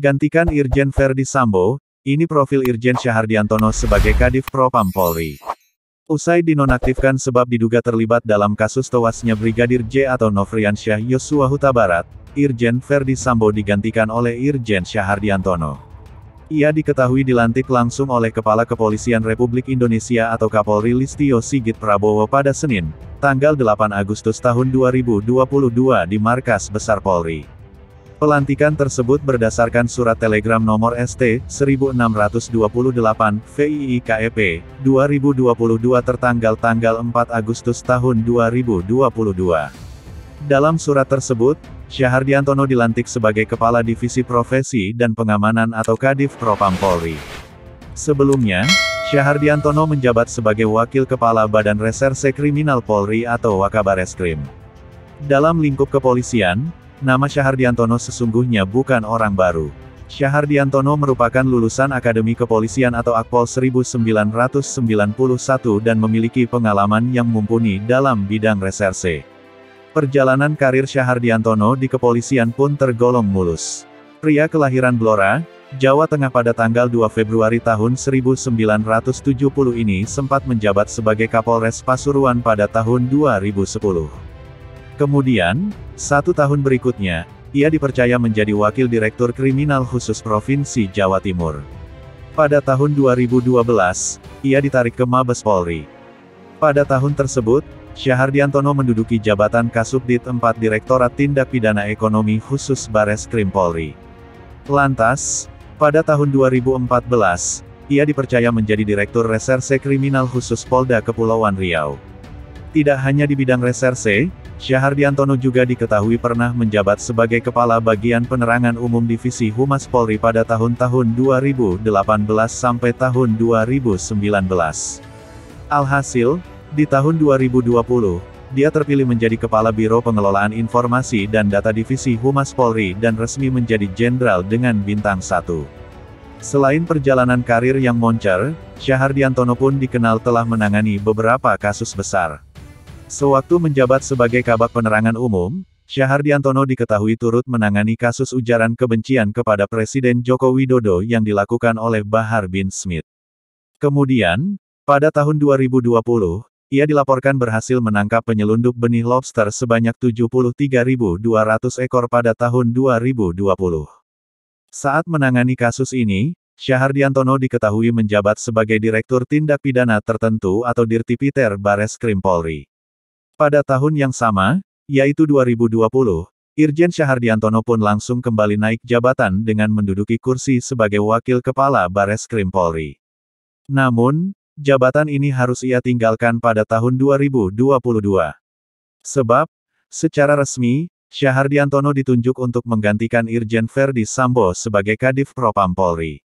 Gantikan Irjen Verdi Sambo, ini profil Irjen Syahhardiantono sebagai Kadif Propam Polri. Usai dinonaktifkan sebab diduga terlibat dalam kasus tewasnya Brigadir J atau Nofriansyah Yosua Huta Barat, Irjen Verdi Sambo digantikan oleh Irjen Syahhardiantono. Ia diketahui dilantik langsung oleh Kepala Kepolisian Republik Indonesia atau Kapolri Listio Sigit Prabowo pada Senin, tanggal 8 Agustus tahun 2022 di Markas Besar Polri. Pelantikan tersebut berdasarkan surat telegram nomor ST 1628 VII-KEP 2022 tertanggal 4 Agustus tahun 2022. Dalam surat tersebut, Syahhardiantono dilantik sebagai Kepala Divisi Profesi dan Pengamanan atau Kadif Propam Polri. Sebelumnya, Syahhardiantono menjabat sebagai Wakil Kepala Badan Reserse Kriminal Polri atau Wakabareskrim. Dalam lingkup kepolisian, nama Syahhardiantono sesungguhnya bukan orang baru. Syahhardiantono merupakan lulusan Akademi Kepolisian atau Akpol 1991 dan memiliki pengalaman yang mumpuni dalam bidang reserse. Perjalanan karir Syahhardiantono di kepolisian pun tergolong mulus. Pria kelahiran Blora, Jawa Tengah pada tanggal 2 Februari tahun 1970 ini sempat menjabat sebagai Kapolres Pasuruan pada tahun 2010. Kemudian, 1 tahun berikutnya, ia dipercaya menjadi Wakil Direktur Kriminal Khusus Provinsi Jawa Timur. Pada tahun 2012, ia ditarik ke Mabes Polri. Pada tahun tersebut, Syahhardiantono menduduki jabatan Kasubdit 4 Direktorat Tindak Pidana Ekonomi Khusus Bareskrim Polri. Lantas, pada tahun 2014, ia dipercaya menjadi Direktur Reserse Kriminal Khusus Polda Kepulauan Riau. Tidak hanya di bidang reserse, Syahhardiantono juga diketahui pernah menjabat sebagai Kepala Bagian Penerangan Umum Divisi Humas Polri pada tahun-tahun 2018 sampai tahun 2019. Alhasil, di tahun 2020, dia terpilih menjadi Kepala Biro Pengelolaan Informasi dan Data Divisi Humas Polri dan resmi menjadi Jenderal dengan bintang 1. Selain perjalanan karir yang moncer, Syahhardiantono pun dikenal telah menangani beberapa kasus besar. Sewaktu menjabat sebagai Kabag Penerangan Umum, Syahhardiantono diketahui turut menangani kasus ujaran kebencian kepada Presiden Joko Widodo yang dilakukan oleh Bahar bin Smith. Kemudian, pada tahun 2020, ia dilaporkan berhasil menangkap penyelundup benih lobster sebanyak 73.200 ekor pada tahun 2020. Saat menangani kasus ini, Syahhardiantono diketahui menjabat sebagai Direktur Tindak Pidana Tertentu atau Dirtipiter Bareskrim Polri. Pada tahun yang sama, yaitu 2020, Irjen Syahhardiantono pun langsung kembali naik jabatan dengan menduduki kursi sebagai Wakil Kepala Bareskrim Polri. Namun, jabatan ini harus ia tinggalkan pada tahun 2022. Sebab, secara resmi, Syahhardiantono ditunjuk untuk menggantikan Irjen Verdi Sambo sebagai Kadif Propam Polri.